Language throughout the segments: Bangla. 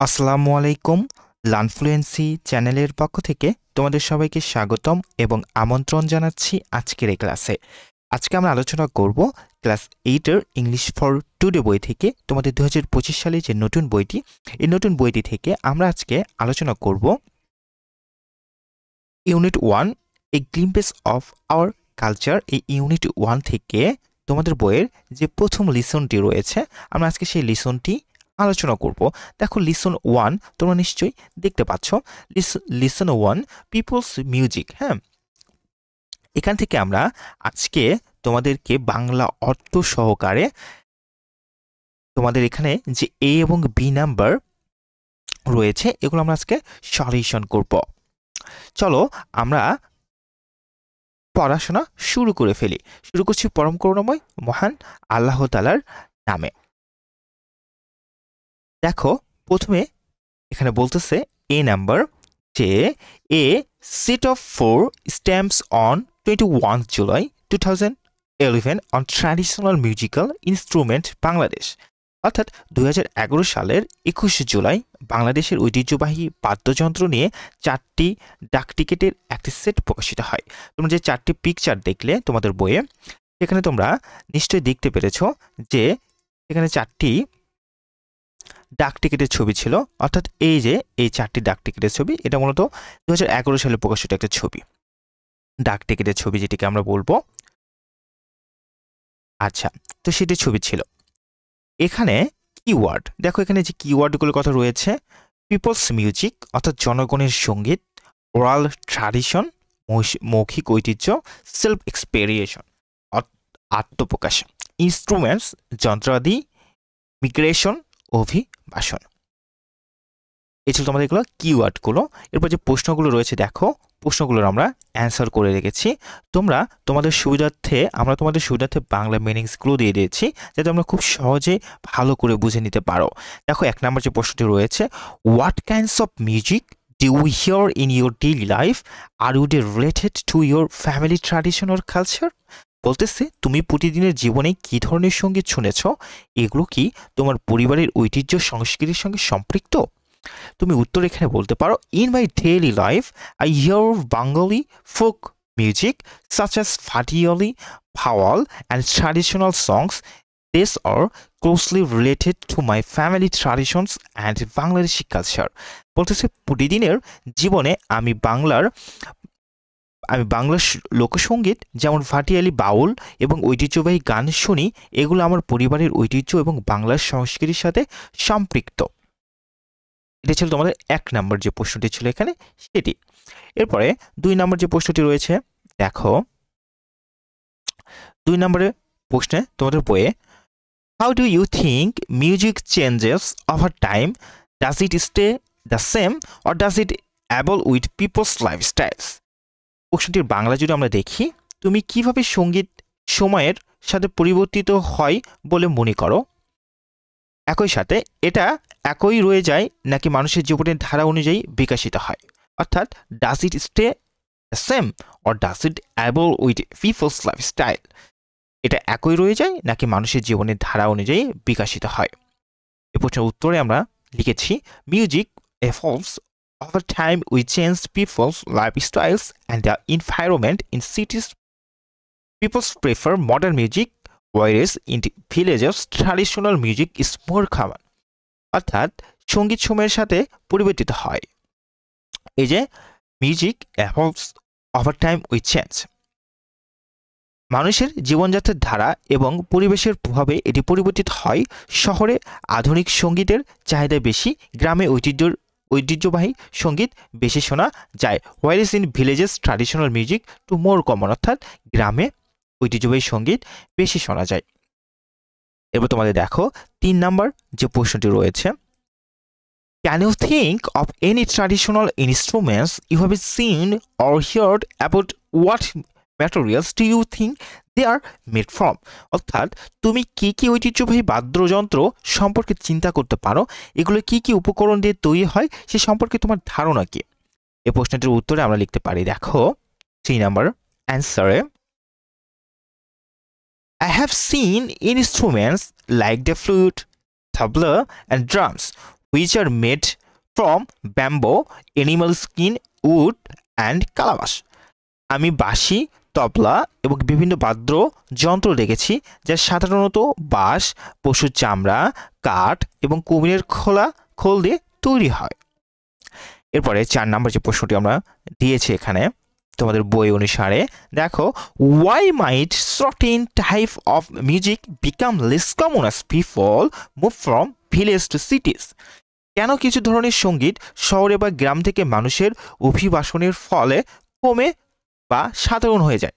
আসসালামু আলাইকুম। লার্নফ্লুয়েন্সি চ্যানেলের পক্ষ থেকে তোমাদের সবাইকে স্বাগতম এবং আমন্ত্রণ জানাচ্ছি আজকের এই ক্লাসে। আজকে আমরা আলোচনা করব ক্লাস 8 এর ইংলিশ ফর টুডে বই থেকে তোমাদের 2025 সালে যে নতুন বইটি, এই নতুন বইটি থেকে আমরা আজকে আলোচনা করব unit 1 A glimpse of our culture. এই ইউনিট 1 থেকে তোমাদের বইয়ের যে প্রথম লিসনটি রয়েছে, আমরা আজকে সেই লিসনটি আলোচনা করব। দেখো, লিসন 1 তোমরা নিশ্চয়ই দেখতে পাচ্ছ। Listen 1 people's music. হ্যাঁ, এখান থেকে আমরা আজকে তোমাদেরকে বাংলা অর্থ সহকারে তোমাদের এখানে যে এ এবং বি নাম্বার রয়েছে এগুলো আমরা আজকে সলিউশন করব। চলো আমরা পড়াশোনা শুরু করে ফেলি। শুরু করছি পরম করুণাময় মহান আল্লাহ তাআলার নামে। দেখো, প্রথমে এখানে বলতেছে এ নাম্বার যে a set of 4 stamps on 21 July 2011 on traditional musical instrument Bangladesh. অর্থাৎ 2011 সালের 21 জুলাই বাংলাদেশের ঐতিহ্যবাহী বাদ্যযন্ত্র নিয়ে 4টি ডাকটিকেটের একটি সেট প্রকাশিত হয়। তোমরা যে 4টি পিকচার দেখলে তোমাদের বইয়ে, এখানে তোমরা নিশ্চয়ই দেখতে পেরেছো যে এখানে 4টি ডাক টিকেটের ছবি ছিল। অর্থাৎ এই যে এই 4টি ডাক টিকেটের ছবি, এটা মূলত 2011 সালে প্রকাশিত একটা ছবি, ডাক টিকেটের ছবি যেটিকে আমরা বলবো। আচ্ছা, তো সেটি ছবি ছিল। এখানে কিওয়ার্ড দেখো, এখানে যে কিওয়ার্ডগুলোর কথা রয়েছে, পিপলস মিউজিক অর্থাৎ জনগণের সঙ্গীত, ওরাল ট্র্যাডিশন মৌখিক ঐতিহ্য, সেলফ এক্সপেরিয়েশন আত্মপ্রকাশ, ইনস্ট্রুমেন্টস যন্ত্রাদি, মিগ্রেশন অভিবাসন। এই ছিল তোমাদের এগুলো কিওয়ার্ডগুলো। এরপর যে প্রশ্নগুলো রয়েছে, দেখো প্রশ্নগুলোর আমরা অ্যান্সার করে রেখেছি। আমরা তোমাদের সুবিধার্থে বাংলা মিনিংসগুলো দিয়ে দিয়েছি, যাতে তোমরা খুব সহজে ভালো করে বুঝে নিতে পারো। দেখো, 1 নম্বর যে প্রশ্নটি রয়েছে, what kinds of music do you hear in your daily life, are you related to your family tradition or culture? বলতেছে তুমি প্রতিদিনের জীবনে কি ধরনের সঙ্গীত শুনেছ, এগুলো কি তোমার পরিবারের ঐতিহ্য সংস্কৃতির সঙ্গে সম্পৃক্ত? তুমি উত্তর এখানে বলতে পারো, in my daily life I hear Bangali folk music such as Bhatiali, Bhawaiya and traditional songs. These are closely related to my family traditions and Bangladeshi culture. বলতেছে প্রতিদিনের জীবনে আমি বাংলার লোকসঙ্গীত যেমন ভাটিয়ালি, বাউল এবং ঐতিহ্যবাহী গান শুনি। এগুলো আমার পরিবারের ঐতিহ্য এবং বাংলার সংস্কৃতির সাথে সম্পৃক্ত। এটা ছিল তোমাদের 1 নম্বর যে প্রশ্নটি ছিল এখানে, সেটি। এরপরে 2 নম্বর যে প্রশ্নটি রয়েছে, দেখো 2 নম্বরের প্রশ্নে তোমাদের বইয়ে, how do you think music changes over time, does it stay the same or does it evolve with people's lifestyles? প্রশ্নটির বাংলা যদি আমরা দেখি, তুমি কিভাবে সঙ্গীত সময়ের সাথে পরিবর্তিত হয় বলে মনে করো? একই সাথে এটা একই রয়ে যায় নাকি মানুষের জীবনের ধারা অনুযায়ী বিকশিত হয়? অর্থাৎ does it stay same or does it evolve with people's lifestyle? এটা একই রয়ে যায় নাকি মানুষের জীবনের ধারা অনুযায়ী বিকশিত হয়? এই প্রশ্নের উত্তরে আমরা লিখেছি, music evolves over time with changed people's lifestyles and the environment. In cities, people prefer modern music, whereas in villages, traditional music is more common. অর্থাৎ সঙ্গীত সময়ের সাথে পরিবর্তিত হয়। এই যে music evolves over time with change, মানুষের জীবনযাত্রার ধারা এবং পরিবেশের প্রভাবে এটি পরিবর্তিত হয়। শহরে আধুনিক সঙ্গীতের চাহিদা বেশি, গ্রামে ঐতিহ্যবাহী সঙ্গীত বেশি শোনা যায়। whereas in villages traditional music to more common, অর্থাৎ গ্রামে ঐতিহ্যবাহী সঙ্গীত বেশি শোনা যায়। এরপর তোমাদের দেখো 3 নম্বর যে প্রশ্নটি রয়েছে, can you think of any traditional instruments you have seen or heard about? What materials do you think they are made from? অর্থাৎ তুমি কি কি ঐতিহ্যবাহী বাদ্যযন্ত্র সম্পর্কে চিন্তা করতে পারো, এগুলো কি কি উপকরণ দিয়ে তৈরি হয় সে সম্পর্কে তোমার ধারণা কি? এই প্রশ্নটির উত্তরে আমরা লিখতে পারি, দেখো 3 number অ্যান্সারে, I have seen instruments like the flute, tabla and drums which are made from bamboo, animal skin, wood and calabash. আমি বাঁশি, তবলা এবং বিভিন্ন বাদ্য যন্ত্র দেখেছি যা সাধারণত বাঁশ, পশুর চামড়া, কাঠ এবং কুমিরের খোল দিয়ে তৈরি হয়। এরপরে 4 নম্বর যে প্রশ্নটি আমরা দিয়েছি এখানে তোমাদের বই অনুসারে, দেখো, why might certain type of music become less common as people move from village to cities? কেন কিছু ধরনের সঙ্গীত শহরে বা গ্রাম থেকে মানুষের অভিবাসনের ফলে কমে বা সাধারণ হয়ে যায়?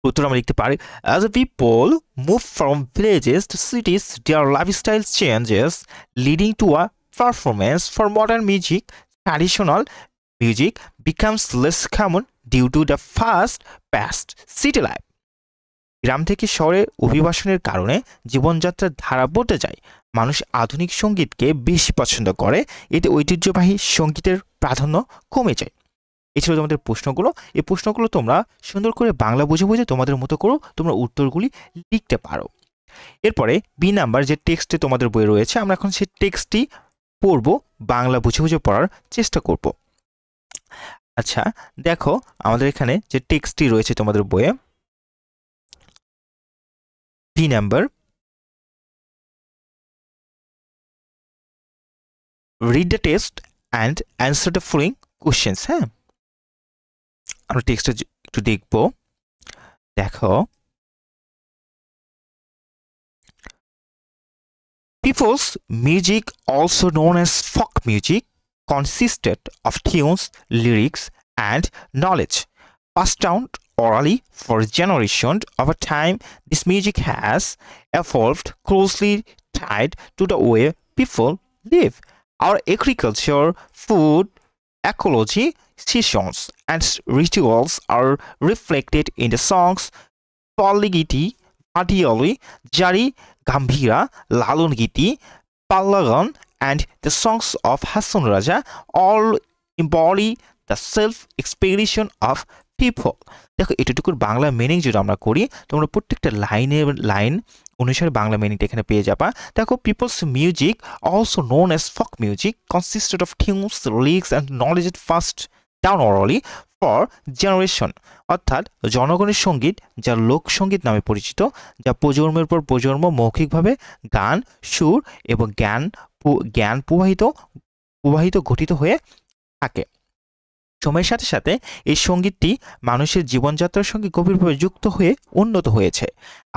উত্তর আমরা লিখতে পারি, as people move from villages to cities, their lifestyle changes, leading to a performance for modern music. Traditional music becomes less common due to the fast-paced city life. গ্রাম থেকে শহরে অভিবাসনের কারণে জীবনযাত্রার ধারা বদলে যায়। মানুষ আধুনিক সঙ্গীতকে বেশি পছন্দ করে, এতে ঐতিহ্যবাহী সঙ্গীতের প্রাধান্য কমে যায়। এই ছিল তোমাদের প্রশ্নগুলো। এই প্রশ্নগুলো তোমরা সুন্দর করে বাংলা বুঝে বুঝে তোমাদের মতো করো তোমরা উত্তরগুলি লিখতে পারো। এরপরে বি নাম্বার যে টেক্সটে তোমাদের বই রয়েছে, আমরা এখন সেই টেক্সটটি পড়বো, বাংলা বুঝে বুঝে পড়ার চেষ্টা করব। আচ্ছা, দেখো আমাদের এখানে যে টেক্সটটি রয়েছে তোমাদের বইয়ে, B number, read the text and answer the following questions. হ্যাঁ, আমরা টেক্সটটা একটু দেখব। দেখো, people's music, also known as folk music, consisted of tunes, lyrics, and knowledge passed down orally for generations. Over time, this music has evolved closely tied to the way people live. Our agriculture, food, ecology, seasons, and rituals are reflected in the songs Palli Giti, Bhatiyali, Jari Gambhira, Lalon Giti, Pallagan, and the songs of Hassan Raja all embody the self-expression of people. দেখো, এটুকুর বাংলা মিনিং যদি আমরা করি, তোমরা প্রত্যেকটা লাইন অনুসারে বাংলা মিনিংটা এখানে পেয়ে যাবা। দেখো, people's music, also known as folk music, consisted of tunes, lyrics and knowledge passed down orally for generation. অর্থাৎ জনগণের সঙ্গীত, যা লোকসঙ্গীত নামে পরিচিত, যা প্রজন্মের পর প্রজন্ম মৌখিকভাবে গান, সুর এবং জ্ঞান প্রবাহিত গঠিত হয়ে থাকে। সময়ের সাথে সাথে এই সঙ্গীতটি মানুষের জীবনযাত্রার সঙ্গে গভীরভাবে যুক্ত হয়ে উন্নত হয়েছে।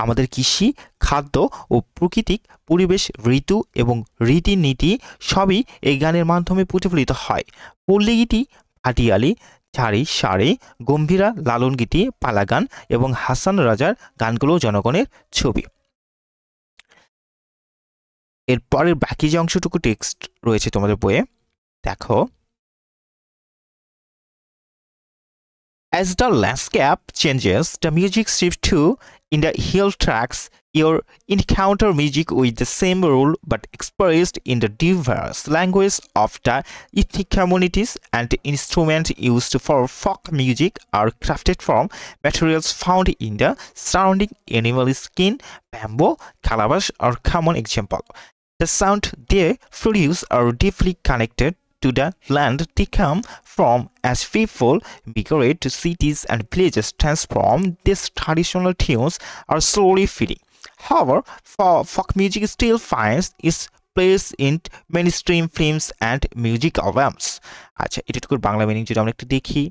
আমাদের কৃষি, খাদ্য ও প্রাকৃতিক পরিবেশ, ঋতু এবং রীতিনীতি সবই এই গানের মাধ্যমে প্রতিফলিত হয়। পল্লী গীতি, ভাটিয়ালি, ঝাড়ি, সারি, গম্ভীরা, লালন গীতি, পালাগান এবং হাসান রাজার গানগুলো জনগণের ছবি। এরপরের বাকি যে অংশটুকু টেক্সট রয়েছে তোমাদের বইয়ে, দেখো, as the landscape changes, the music shifts to in the hill tracks. You encounter music with the same rule but expressed in the diverse language of the ethnic communities, and the instruments used for folk music are crafted from materials found in the surrounding animal skin, bamboo, calabash are common example. The sound they produce are deeply connected to the land they come from. As people migrate to cities and villages, transform these traditional tunes are slowly fading. However, folk music still finds its place in mainstream films and music albums. আচ্ছা, এটুকুর বাংলা মিনিং যদি আমরা একটু দেখি,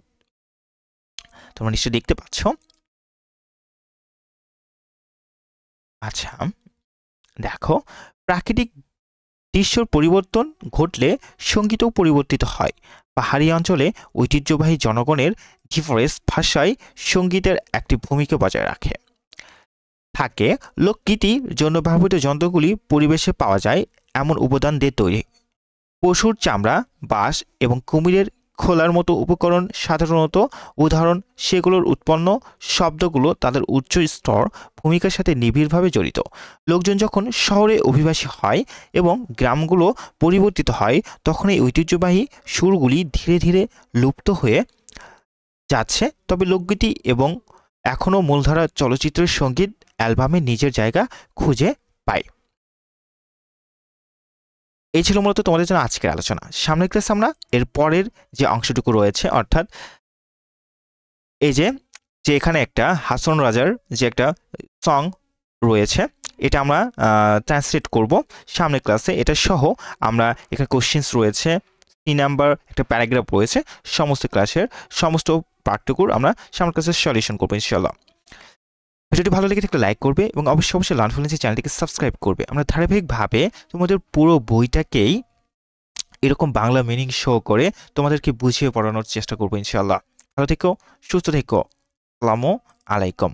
তোমরা নিশ্চয়ই দেখতে পাচ্ছ। আচ্ছা, দেখো, প্রাকৃতিক দৃশ্যর পরিবর্তন ঘটলে সঙ্গীতও পরিবর্তিত হয়। পাহাড়ি অঞ্চলে ঐতিহ্যবাহী জনগণের ডিফরেন্স ভাষায় সঙ্গীতের একটি ভূমিকা বজায় রাখে থাকে। লোকগীতির জন্য ব্যবহৃত যন্ত্রগুলি পরিবেশে পাওয়া যায় এমন উপাদান দিয়ে তৈরি। পশুর চামড়া, বাঁশ এবং কুমিরের খোলার মতো উপকরণ সাধারণত উদাহরণ। সেগুলোর উৎপন্ন শব্দগুলো তাদের উচ্চ স্তর ভূমিকার সাথে নিবিড়ভাবে জড়িত। লোকজন যখন শহরে অভিবাসী হয় এবং গ্রামগুলো পরিবর্তিত হয়, তখন এই ঐতিহ্যবাহী সুরগুলি ধীরে ধীরে লুপ্ত হয়ে যাচ্ছে। তবে লোকগীতি এবং এখনও মূলধারা চলচ্চিত্রের সঙ্গীত অ্যালবামে নিজের জায়গা খুঁজে পায়। এই ছিল মূলত তোমাদের জন্য আজকের আলোচনা। সামনের ক্লাসে আমরা এর পরের যে অংশটুকু রয়েছে, অর্থাৎ এই যে এখানে একটা হাসন রাজার যে একটা সং রয়েছে, এটা আমরা ট্রান্সলেট করব সামনের ক্লাসে। এটা সহ আমরা এখানে কোশ্চেন্স রয়েছে, 3 নাম্বার একটা প্যারাগ্রাফ রয়েছে, সমস্ত ক্লাসের সমস্ত পাঠটুকুর আমরা সামনের ক্লাসে সলিউশন করবো ইনশাআল্লাহ। ভিডিওটি ভালো লেগে থাকলে লাইক করবে এবং অবশ্যই লার্ন ফ্লুয়েন্সি চ্যানেলটিকে সাবস্ক্রাইব করবে। আমরা ধারাবাহিকভাবে তোমাদের পুরো বইটাকেই এরকম বাংলা মিনিং শো করে তোমাদেরকে বুঝিয়ে পড়ানোর চেষ্টা করবো ইনশাআল্লাহ। ভালো থেকো, সুস্থ থেকো। আসসালামু আলাইকুম।